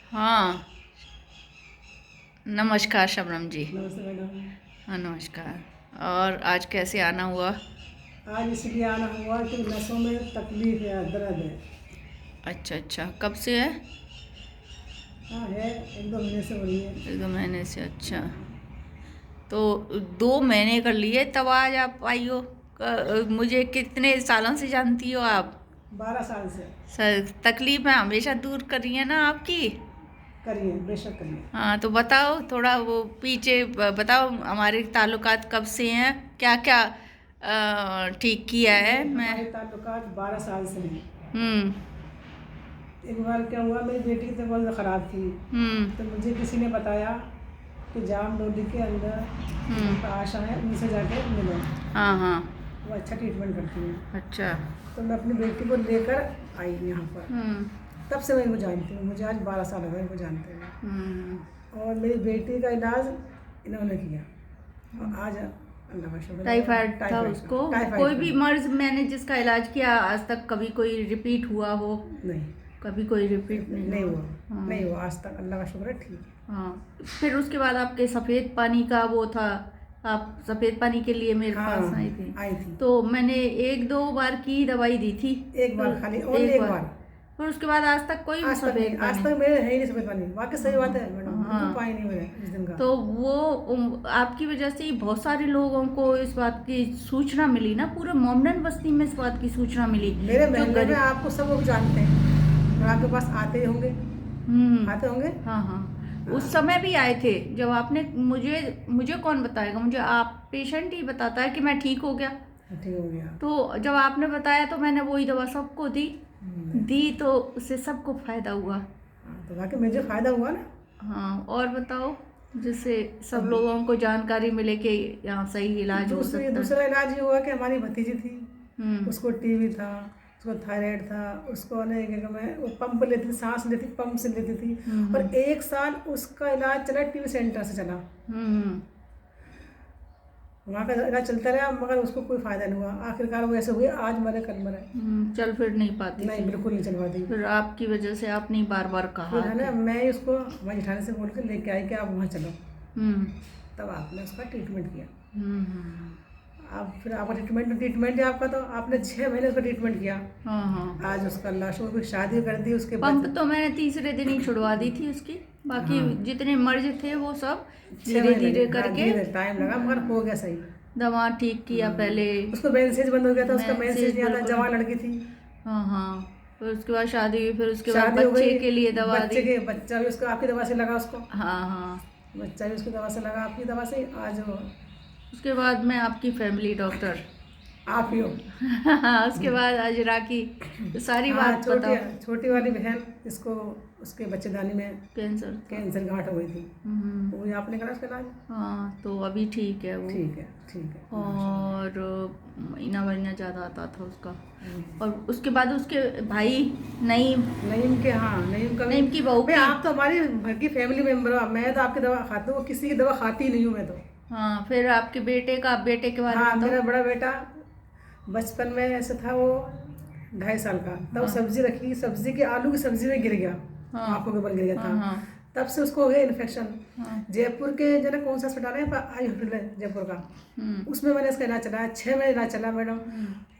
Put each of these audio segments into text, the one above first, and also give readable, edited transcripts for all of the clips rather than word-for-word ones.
हाँ, नमस्कार शबनम जी। नमस्ते मैडम। हाँ, नमस्कार। और आज कैसे आना हुआ? आज इसलिए आना हुआ कि नसों में तकलीफ है, दर्द है। अच्छा अच्छा, कब से है? हाँ है, 1-2 महीने से हो रही है। 1-2 महीने से, अच्छा। तो 2 महीने कर लिए तब आज आप आई हो? मुझे कितने सालों से जानती हो आप? 12 साल से। सर, तकलीफ है हमेशा दूर करी है ना आपकी। करिए, बेशक करिए। हाँ, तो बताओ थोड़ा वो पीछे बताओ हमारे ताल्लुकात कब से हैं, क्या क्या ठीक किया है मैं। हमारे ताल्लुकात 12 साल से हैं। हम्म। एक बार क्या हुआ, मेरी बेटी की तबीयत ख़राब थी। हम्म। तो मुझे किसी ने बताया कि जाम डोडी के अंदर हम्म। आशा है, उनसे जाके मिलो, हाँ हाँ। वो अच्छा ट्रीटमेंट करती हैं। अच्छा। तो मैं अपनी बेटी को लेकर आई यहाँ पर। हम्म। तब से मैं इनको जानती हूँ, मुझे आज 12 साल हो गए इनको जानते हुए। हम्म। और मेरी बेटी का इलाज इन्होंने किया और आज अल्लाह का शुक्र है। टाइफाइड था टाइफाइड उसको? का, टाइफाइड कोई का। भी मर्ज मैंने जिसका इलाज किया आज तक कभी कोई रिपीट हुआ हो? नहीं, कभी कोई रिपीट नहीं नहीं हुआ? हुआ, हाँ। नहीं हुआ आज तक, अल्लाह का शुक्र है, ठीक है। हाँ, फिर उसके बाद आपके सफ़ेद पानी का वो था, आप सफ़ेद पानी के लिए मेरे पास आई थी। हाँ, आई थी। तो मैंने 1-2 बार की दवाई दी थी। एक बार तो खाली, ओनली एक बार। फिर उसके बाद आज तक कोई आज तक नहीं, सफ़ेद आज पानी? तक मेरे है ही नहीं सफेद पानी। वाकई सही बात है मैडम, बिल्कुल हाँ। पानी नहीं मेरे इस दिन का। तो वो आपकी वजह से ही बहुत सारे लोगों को इस बात की सूचना मिली ना, पूरे मोमडन बस्ती में इस बात की सूचना मिली। मेरे जो महल्ले में आपको सब लोग जानते हैं और आपके पास आते ही होंगे, आते होंगे। हाँ हाँ, उस समय भी आए थे जब आपने मुझे मुझे कौन बताएगा, मुझे आप पेशेंट ही बताता है कि मैं ठीक हो गया। ठीक हो गया। तो जब आपने बताया तो मैंने वही दवा सबको दी तो उससे सबको फायदा हुआ। तो वाकई मुझे फायदा हुआ ना। हाँ, और बताओ, जिससे सब लोगों को जानकारी मिले कि यहाँ सही इलाज हो सकता है। दूसरा इलाज ये हुआ कि हमारी भतीजी थी, हम्म। उसको टीबी था, उसको थायराइड था, उसको ने क्या मैं वो पंप लेती थी, सांस लेती, पंप से लेती थी। और 1 साल उसका इलाज चला, टीबी सेंटर से चला। वहाँ का इलाज चलता रहा, मगर उसको कोई फायदा नहीं हुआ। आखिरकार वो ऐसे हुए, आज मरे कल मरे। चल फिर नहीं पाती नहीं, बिल्कुल नहीं चल पाती। फिर आपकी वजह से आपने बार बार कहा फिर है ना, मैं उसको हमारे जेठानी से बोल कर लेके आई कि आप वहाँ चलो। तब आपने उसका ट्रीटमेंट किया। अब फिर आपका ट्रीटमेंट है आपका, तो आपने 6 महीने उसका ट्रीटमेंट किया। हाँ हाँ। आज उसका अल्लाह शुक्र शादी कर दी उसके पंप तो मैंने तीसरे दिन ही छुड़वा दी थी उसकी। बाकी जितने मर्ज थे वो सब धीरे धीरे करके टाइम लगा, मगर हो गया सही। दवा ठीक किया पहले। उसको मेंसेज बंद हो गया था, उसका मेंसेज नहीं आता, जवान लड़की थी। हाँ हाँ। फिर उसके बाद शादी हुई, फिर उसके बाद शादी हो बच्चे गई, के लिए दवा दी। बच्चा भी उसको आपकी दवा से लगा उसको। हाँ हाँ। बच्चा भी उसकी दवा से लगा, आपकी दवा से। आज उसके बाद मैं आपकी फैमिली डॉक्टर आप ही हो। हाँ, उसके बाद आज राखी सारी बात बताओ। छोटी वाली बहन, इसको उसके बच्चेदानी में कैंसर गांठ हो गई थी, वो आपने करा उसका इलाज। हाँ, तो अभी ठीक है वो। ठीक है। और महीना ज़्यादा आता था उसका। और उसके बाद उसके भाई नईम के, हाँ, नईम की बहू की। आप तो हमारी घर की फैमिली मेंबर हो। मैं तो आपकी दवा खाती हूँ, किसी की दवा खाती नहीं हूँ मैं तो। हाँ, फिर आपके बेटे के बारे में। हाँ, मेरा बड़ा बेटा बचपन में ऐसे था, वो 2.5 साल का तब सब्जी रखी, सब्जी के आलू की सब्जी में गिर गया, आंखों के ऊपर गिर गया था। तब से उसको हो गया इन्फेक्शन। जयपुर के जना कौन सा अस्पताल है, आई हॉस्पिटल है जयपुर का, उसमें मैंने इसका इलाज चलाया। 6 महीने इलाज चला मैडम,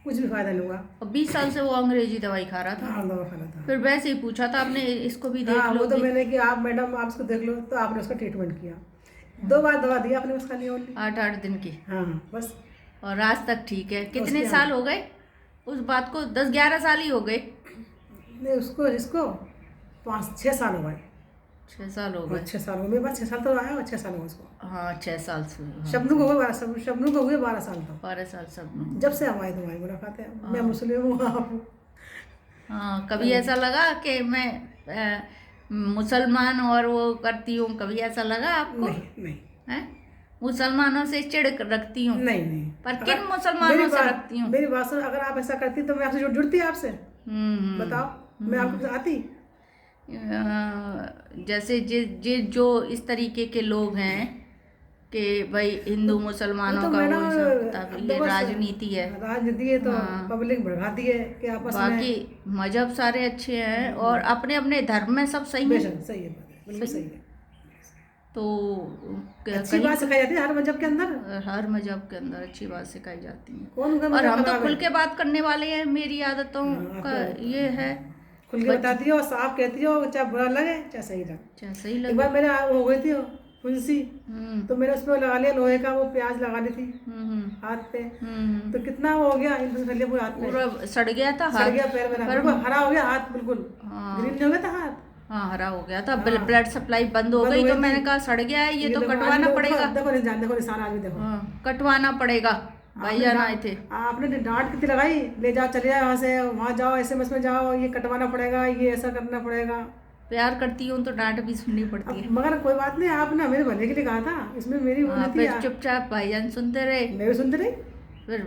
कुछ भी फायदा नहीं हुआ। और 20 साल से वो अंग्रेजी दवाई खा रहा था। हाँ, दवा खा रहा था। फिर वैसे ही पूछा था आपने, इसको भी देख लो। वो तो मैंने कि आप मैडम आप इसको देख लो, तो आपने उसका ट्रीटमेंट किया। 2 बार दवा दी आपने उसका, नहीं ओनली 8-8 दिन की। हाँ, बस। और आज तक ठीक है। कितने साल हो गए उस बात को? 10-11 साल ही हो गए। नहीं, उसको इसको 5-6 साल हो गए। 6 साल हो गए। 6 साल हो गए, बस 6 साल तो आया, और 6 साल हुआ उसको। हाँ, 6 साल से। शबनू को हुए 12 साल तक। 12 साल सब। जब से हमारी तुम्हारी मुलाकात है, मैं मुस्लिम हूँ, आप। हाँ, कभी ऐसा लगा कि मैं मुसलमान और वो करती हूँ? कभी ऐसा लगा आपको? नहीं है, मुसलमानों से चिढ़ रखती हूँ? नहीं। पर किन मुसलमानों से रखती हूँ? मेरी बात सुन, अगर आप ऐसा करती तो मैं आपसे जुड़ती आपसे। बताओ, मैं आपको आती। जैसे जो इस तरीके के लोग हैं कि भाई हिंदू मुसलमानों का वो ये राजनीति है। तो पब्लिक भड़काती है कि आपस में। मजहब सारे अच्छे हैं और अपने अपने धर्म में सब सही है। बेशक सही है, बिल्कुल सही है। तो अच्छी बात सिखाई जाती है हर मजहब के अंदर, हर मजहब के अंदर अच्छी बात सिखाई जाती है। कौन उनका और मजहब हम तो खराब खुल है? के बात करने वाले हैं, मेरी आदतों का ये है, खुल के बताती हो, साफ कहती हो, चाहे बुरा लगे चाहे सही लगे। चाहे सही एक लगे। बार मेरे हो गई थी फुंसी, तो मैंने उसमें लगा लिया लोहे का वो प्याज लगा ली थी हाथ पे, तो कितना वो हो गया इन्फेक्शन पूरे हाथ में, पूरा सड़ गया था सड़ हाथ, गया पैर मेरा, बिल्कुल हरा हो गया हाथ, बिल्कुल ग्रीन नहीं हो गया था हाथ। हाँ हरा हो गया था, ब्लड सप्लाई बंद हो गई, तो मैंने कहा सड़ गया है ये तो देखो, कटवाना देखो, पड़ेगा। देखो निशान, देखो निशान आज भी देखो। हाँ कटवाना पड़ेगा, भाईजान आए थे। आपने डांट कितनी लगाई, ले जाओ चले जाओ यहाँ से, वहाँ जाओ SMS में जाओ, ये कटवाना पड़ेगा, ये ऐसा करना पड़ेगा। प्यार करती हूँ तो डांट भी सुननी पड़ती है। मगर कोई बात नहीं, आपने मेरे भले के लिए कहा था, इसमें मेरी वो नहीं थी। फिर चुपचाप भाईजान सुनते रहे, मैं भी सुनते रही। फिर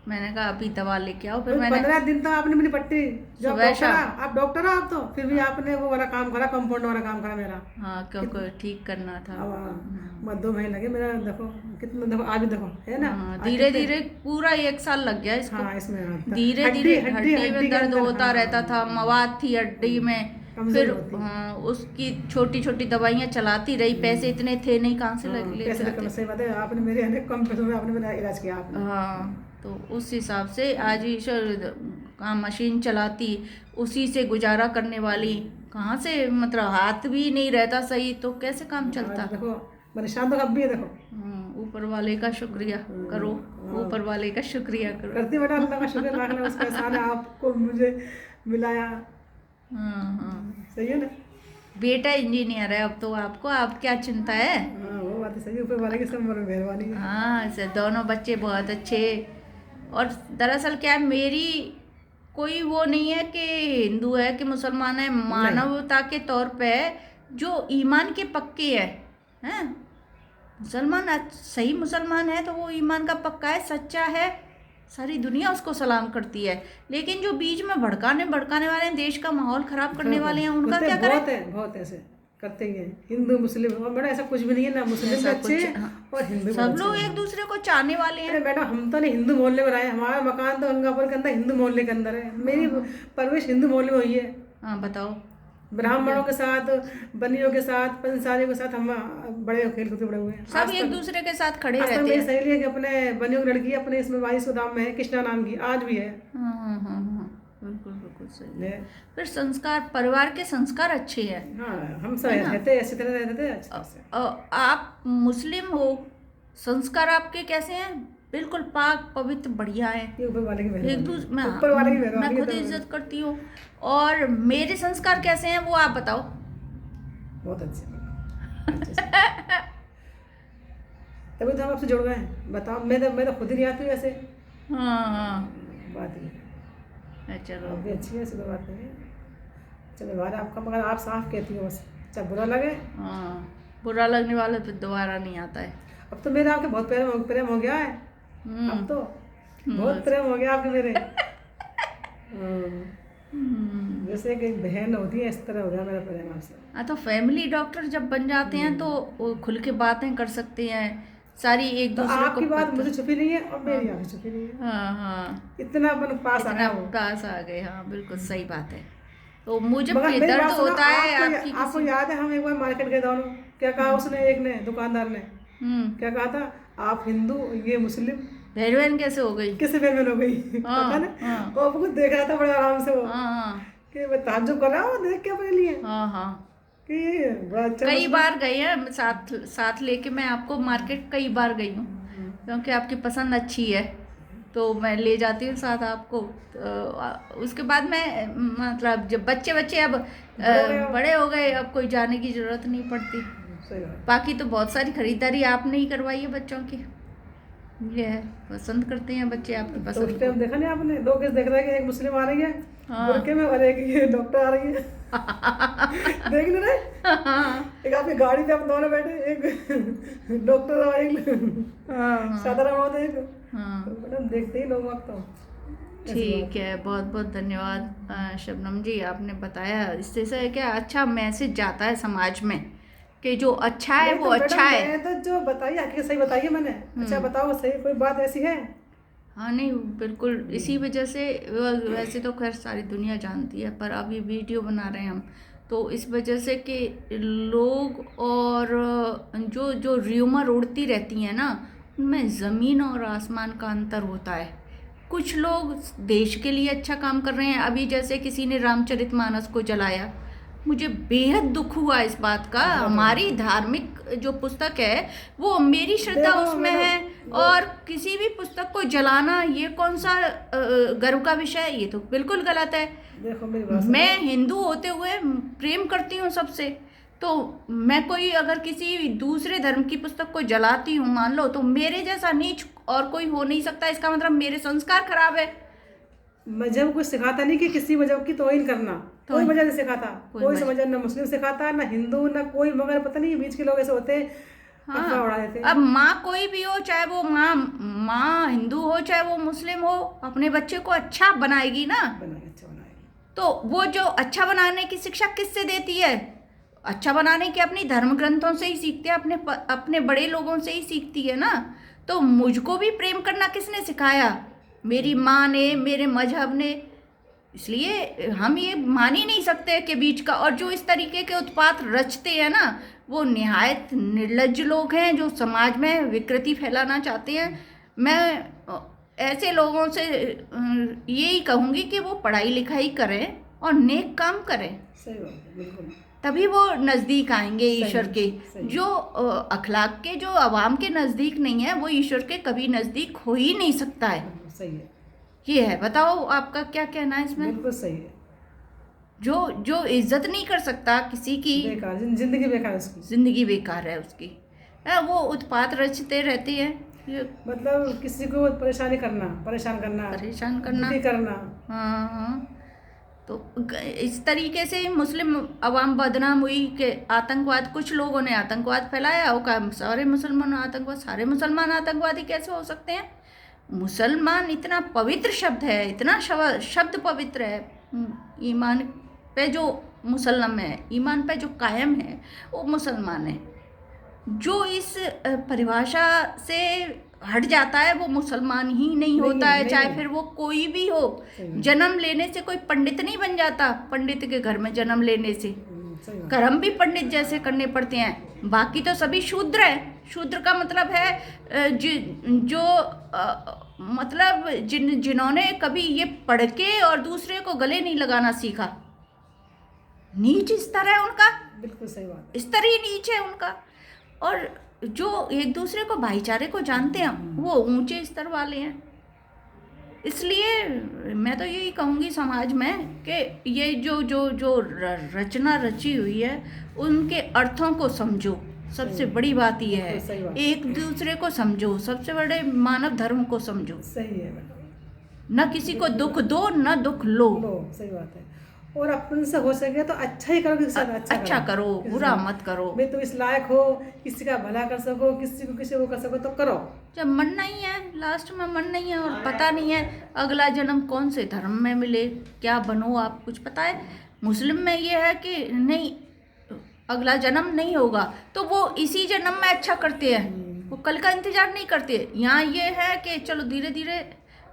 मैंने कहा अभी दवा लेके आओ। फिर 15 दिन तक आपने मेरी पट्टी, जो सुबह शाम, आप डॉक्टर हो आप तो, फिर भी आपने वो वाला काम करा, कंपाउंड वाला काम करा मेरा। हाँ क्योंकि ठीक करना था। अब 2 महीने लगे मेरा, देखो कितना, देखो आज भी देखो है ना, धीरे धीरे पूरा 1 साल लग गया इसको। हाँ इसमें धीरे धीरे हड्डी में दर्द होता रहता था, मवाद थी हड्डी में, फिर उसकी छोटी छोटी दवाइयाँ चलाती रही, पैसे इतने थे नहीं, कहाँ से ले पैसे। सही बात है, आपने मेरे अनेक कम पैसों में आपने मेरा इलाज किया आपने। हाँ तो उस हिसाब से आज ईश्वर काम मशीन चलाती, उसी से गुजारा करने वाली, कहाँ से मतलब हाथ भी नहीं रहता सही तो कैसे काम चलता। देखो परेशान तो अब भी है, देखो ऊपर वाले का शुक्रिया करो, ऊपर वाले का शुक्रिया करो। करती बेटा, अल्लाह का शुक्र रखना, उसका एहसान है आपको मुझे मिलाया। हाँ सही है ना, बेटा इंजीनियर है अब तो आपको, आप क्या चिंता है। वो बात सही है, ऊपर वाले की सब मेहरबानी है। हाँ दोनों बच्चे बहुत अच्छे। और दरअसल क्या है, मेरी कोई वो नहीं है कि हिंदू है कि मुसलमान है, मानवता के तौर पे जो ईमान के पक्के हैं मुसलमान सही मुसलमान है तो वो ईमान का पक्का है, सच्चा है, सारी दुनिया उसको सलाम करती है। लेकिन जो बीच में भड़काने वाले हैं, देश का माहौल खराब करने वाले हैं, उनका क्या करें। बहुत ऐसे करते ही हैं, हिंदू मुस्लिम और बड़ा ऐसा कुछ भी नहीं है ना, मुस्लिम भी अच्छे और हिंदू सब लोग एक दूसरे को चाहने वाले हैं। बेटा हम तो नहीं हिंदू मोहल्ले में रहे, हमारा मकान तो गंगापुर के अंदर हिंदू मोहल्ले के अंदर है, मेरी परवरिश हिंदू मोहल्ले में हुई है। हाँ बताओ, ब्राह्मणों के साथ, बनियों के साथ, पंसारियों के साथ हम बड़े खेल कूदते बड़े हुए हैं, सब एक दूसरे के साथ खड़े रहते हैं। मेरी सहेली है कि अपने बनियों की लड़की अपने इसमें 22 दाम में है, कृष्णा नाम की, आज भी है। हाँ बिल्कुल सही है। फिर संस्कार, परिवार के संस्कार अच्छे हैं। हाँ हम सब रहते ऐसी तरह रहते थे अच्छे से। आप मुस्लिम हो, संस्कार आपके कैसे हैं, बिल्कुल पाक पवित्र बढ़िया है, ऊपर वाले की मैं खुद इज्जत करती हूँ। और मेरे संस्कार कैसे हैं वो आप बताओ। बहुत अच्छे तभी तो हम आपसे जुड़ गए हैं, बताओ। मैं तो खुद ही नहीं आती वैसे। हाँ बात ये चलो आप भी अच्छी है, ऐसी कोई बात नहीं है। चलो बाहर आपका, मगर आप साफ कहती हो, बस चाहे बुरा लगे। हाँ बुरा लगने वाला तो दोबारा नहीं आता है। अब तो मेरा आपके बहुत प्रेम हो गया है, अब तो बहुत प्रेम हो गया आपके मेरे। जैसे कि बहन होती है इस तरह हो गया मेरा प्रेम आपसे। हाँ तो फैमिली डॉक्टर जब बन जाते हैं तो वो खुल के बातें कर सकते हैं सारी, एक दूसरे को। आपकी बात मुझे छुपी नहीं है और मेरी आपसे छुपी नहीं है। हाँ इतना अपन पास आ गए। हाँ बिल्कुल सही बात है। तो मुझे दर्द होता है आपको याद है, हम एक बार मार्केट गए दोनों, क्या कहा उसने, एक ने दुकानदार ने क्या कहा था, आप हिंदू ये मुस्लिम, बहन कैसे हो गई, किसे बहन हो गई, पता ना। वो आपको देख रहा था बड़े आराम से, वो कि मैं ताज्जुब कर रहा हूँ देख के अपने लिए। कि बड़ा अच्छा। कई बार गई है साथ लेके, मैं आपको मार्केट कई बार गई हूँ क्योंकि आपकी पसंद अच्छी है तो मैं ले जाती हूँ साथ आपको। तो उसके बाद मैं मतलब जब बच्चे अब बड़े हो गए, अब कोई जाने की जरूरत नहीं पड़ती। बाकी तो बहुत सारी खरीदारी आपने ही करवाई है बच्चों की, ये है पसंद करते हैं बच्चे आपकी पसंद। तो टाइम देखा नहीं आपने, दो केस देख रहे हैं कि एक मुस्लिम आ रही है बुरके में और एक ये डॉक्टर आ रही है। देख नहीं रहे, एक आपकी गाड़ी पे हम दोनों बैठे, एक डॉक्टर और एक साधारण होते हैं। मैडम देखते ही लोग वक्त। ठीक है, बहुत बहुत धन्यवाद शबनम जी, आपने बताया। इससे से क्या अच्छा मैसेज जाता है समाज में कि जो अच्छा है वो अच्छा है। तो जो बताइए हकीकत सही बताइए मैंने। अच्छा बताओ सही, कोई बात ऐसी है? हाँ नहीं बिल्कुल, इसी वजह से वैसे तो खैर सारी दुनिया जानती है, पर अब ये वीडियो बना रहे हैं हम, तो इस वजह से कि लोग और जो जो र्यूमर उड़ती रहती हैं ना, उनमें ज़मीन और आसमान का अंतर होता है। कुछ लोग देश के लिए अच्छा काम कर रहे हैं, अभी जैसे किसी ने रामचरितमानस को जलाया, मुझे बेहद दुख हुआ इस बात का। हमारी धार्मिक जो पुस्तक है वो मेरी श्रद्धा उसमें है, और किसी भी पुस्तक को जलाना ये कौन सा गर्व का विषय है? ये तो बिल्कुल गलत है। देखो मेरी बात मैं हिंदू होते हुए प्रेम करती हूँ सबसे, तो मैं कोई अगर किसी दूसरे धर्म की पुस्तक को जलाती हूँ मान लो, तो मेरे जैसा नीच और कोई हो नहीं सकता। इसका मतलब मेरे संस्कार खराब है। मजहब कुछ सिखाता नहीं कि किसी मजहब की तौहीन करना, कोई मजहब नहीं सिखाता, कोई मजहब ना मुस्लिम सिखाता ना हिंदू ना कोई, मगर पता नहीं बीच के लोग ऐसे होते हैं, अफवाह उड़ा देते हैं। अब माँ कोई भी हो, चाहे वो माँ हिंदू हो चाहे वो मुस्लिम हो, अपने बच्चे को अच्छा बनाएगी ना, अच्छा बनाएगी। तो वो जो अच्छा बनाने की शिक्षा किससे देती है? अच्छा बनाने की अपनी धर्म ग्रंथों से ही सीखते हैं, अपने बड़े लोगों से ही सीखती है ना। तो मुझको भी प्रेम करना किसने सिखाया? मेरी माँ ने, मेरे मजहब ने। इसलिए हम ये मान ही नहीं सकते कि बीच का, और जो इस तरीके के उत्पात रचते हैं ना, वो निहायत निर्लज्ज लोग हैं जो समाज में विकृति फैलाना चाहते हैं। मैं ऐसे लोगों से यही कहूँगी कि वो पढ़ाई लिखाई करें और नेक काम करें, सही बात है, बिल्कुल। तभी वो नज़दीक आएंगे ईश्वर के। जो अखलाक के, जो अवाम के नज़दीक नहीं है, वो ईश्वर के कभी नज़दीक हो ही नहीं सकता है। सही है, ये है। बताओ आपका क्या कहना है इसमें? बिल्कुल सही है। जो इज्जत नहीं कर सकता किसी की, बेकार, जिंदगी बेकार है उसकी, जिंदगी बेकार है उसकी। वो उत्पात रचते रहते हैं, मतलब किसी को परेशान करना, परेशान करना, दुखी करना। हाँ हाँ। तो इस तरीके से मुस्लिम अवाम बदनाम हुई कि आतंकवाद, कुछ लोगों ने आतंकवाद फैलाया, वो कहा सारे मुसलमान आतंकवाद, सारे मुसलमान आतंकवादी कैसे हो सकते हैं? मुसलमान इतना पवित्र शब्द है, इतना शब्द पवित्र है। ईमान पे जो मुसल्लम है, ईमान पे जो कायम है, वो मुसलमान है। जो इस परिभाषा से हट जाता है वो मुसलमान ही नहीं होता है, चाहे फिर वो कोई भी हो। जन्म लेने से कोई पंडित नहीं बन जाता, पंडित के घर में जन्म लेने से कर्म भी पंडित जैसे करने पड़ते हैं। बाकी तो सभी शूद्र हैं। शूद्र का मतलब है मतलब जिन्होंने कभी ये पढ़ के और दूसरे को गले नहीं लगाना सीखा। नीच स्तर है उनका, बिल्कुल सही बात है, स्तर ही नीच है उनका। और जो एक दूसरे को, भाईचारे को जानते हैं, वो ऊंचे स्तर वाले हैं। इसलिए मैं तो यही कहूँगी समाज में कि ये जो रचना रची हुई है, उनके अर्थों को समझो। सबसे बड़ी बात ये है, एक दूसरे को समझो, सबसे बड़े मानव धर्म को समझो। सही है, न किसी को दुख दो न दुख लो। सही बात है। और अपन से हो सके तो अच्छा ही करो, किसी से अच्छा करो, बुरा मत करो। भाई तुम इस लायक हो, किसी का भला कर सको, किसी को कर सको तो करो। जब मन नहीं है, लास्ट में मन नहीं है और पता नहीं है अगला जन्म कौन से धर्म में मिले, क्या बनो आप, कुछ पता है? मुस्लिम में ये है कि नहीं, अगला जन्म नहीं होगा, तो वो इसी जन्म में अच्छा करते हैं, वो कल का इंतजार नहीं करते। यहाँ ये है कि चलो धीरे धीरे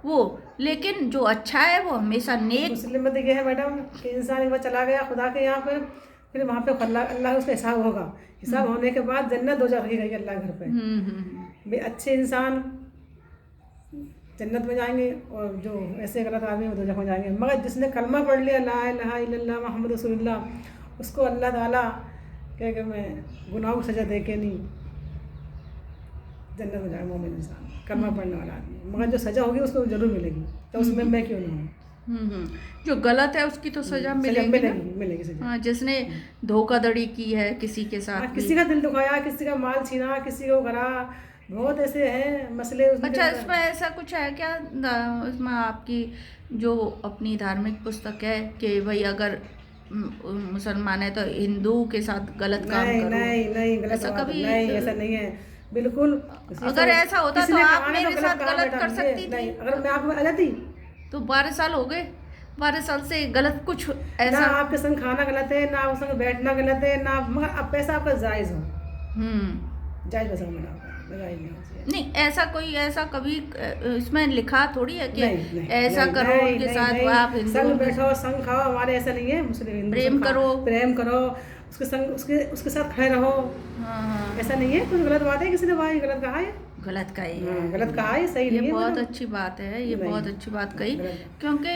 वो, लेकिन जो अच्छा है वो हमेशा नेक। मुस्लिम में तो ये है मैडम कि इंसान एक बार चला गया खुदा के यहाँ पे, फिर वहाँ पे अल्लाह उसका हिसाब होगा। हिसाब होने के बाद जन्नत दो जाएगी अल्लाह घर पे। भाई अच्छे इंसान जन्नत में जाएंगे और जो ऐसे गलत आदमी वो दोजख में जाएंगे। मगर जिसने कलमा पढ़ लिया ला इलाहा इल्लल्लाह मुहम्मद रसूलुल्लाह, उसको अल्लाह ताला कह के मैं गुनाहों की सजा दे के नहीं जन्नत में जाएगा मोमिन इंसान, कलमा पढ़ने वाला आदमी। मगर जो सजा होगी उसको जरूर मिलेगी, तो उसमें मैं क्यों नहीं हूँ। जो गलत है उसकी तो सजा मिलेगी सजा। हाँ, जिसने धोखाधड़ी की है किसी के साथ, किसी का दिल दुखाया, किसी का माल छीना, किसी को करा, बहुत ऐसे हैं मसले। अच्छा, इसमें ऐसा कुछ है क्या इसमें आपकी जो अपनी धार्मिक पुस्तक है कि भाई अगर मुसलमान है तो हिंदू के साथ गलत काम करो? नहीं गलत ऐसा कभी नहीं, ऐसा नहीं है बिल्कुल। अगर ऐसा होता तो आप मेरे साथ गलत कर सकती थी। अगर मैं आप में आ जाती तो 12 साल हो गए, 12 साल से गलत कुछ ऐसा ना आपके संग खाना गलत है, ना आपके संग बैठना गलत है, ना, मगर अब पैसा आपका जायज़ हो, जायज़ पैसा मिला। लगाई नहीं होनी चाहिए। नहीं, ऐसा कभी इसमें लिखा थोड़ी है कि नहीं, नहीं, ऐसा नहीं, करो नहीं, उनके नहीं, साथ नहीं, आप हिंदू संग बैठो संग खाओ, हमारे ऐसा नहीं है। मुस्लिम हिंदू प्रेम सब करो। प्रेम करो, उसके संग उसके साथ खड़े रहो। हाँ, ऐसा नहीं है कुछ गलत बात है किसी ने भाई गलत कहा है। गलत कही है। हाँ, गलत कहा है, सही ये नहीं है बहुत मतलब। अच्छी बात है, ये नहीं, बहुत अच्छी बात कही, गलत। क्योंकि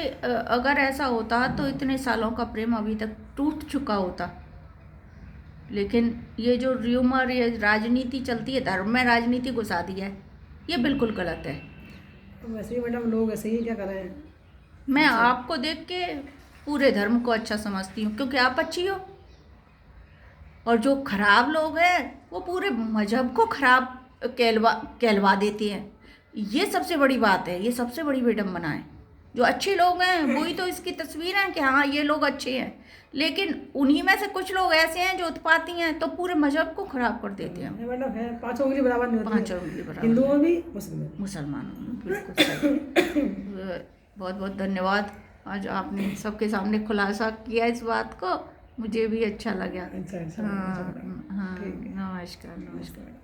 अगर ऐसा होता तो इतने सालों का प्रेम अभी तक टूट चुका होता। लेकिन ये जो र्यूमर, ये राजनीति चलती है, धर्म में राजनीति घुसा दिया है, ये बिल्कुल गलत है। वैसे ही मैडम लोग ऐसे ही क्या करें। मैं आपको देख के पूरे धर्म को अच्छा समझती हूँ, क्योंकि आप अच्छी हो। और जो खराब लोग हैं वो पूरे मजहब को खराब कहलवा देते हैं। ये सबसे बड़ी बात है, ये सबसे बड़ी विडंबना है। जो अच्छे लोग हैं वही तो इसकी तस्वीर है कि हाँ ये लोग अच्छे हैं, लेकिन उन्हीं में से कुछ लोग ऐसे हैं जो उत्पाती हैं, तो पूरे मजहब को खराब कर देते हैं। मैडम है, पांचों उंगली बराबर नहीं होती है। पांचों उंगली बराबर, हिंदुओं में भी मुस्लिम में भी। मुसलमानों में बिल्कुल सही। बहुत बहुत धन्यवाद, आज आपने सबके सामने खुलासा किया इस बात को, मुझे भी अच्छा लगा। अच्छा हाँ मैडम, हाँ, ठीक है। नमस्कार नमस्कार।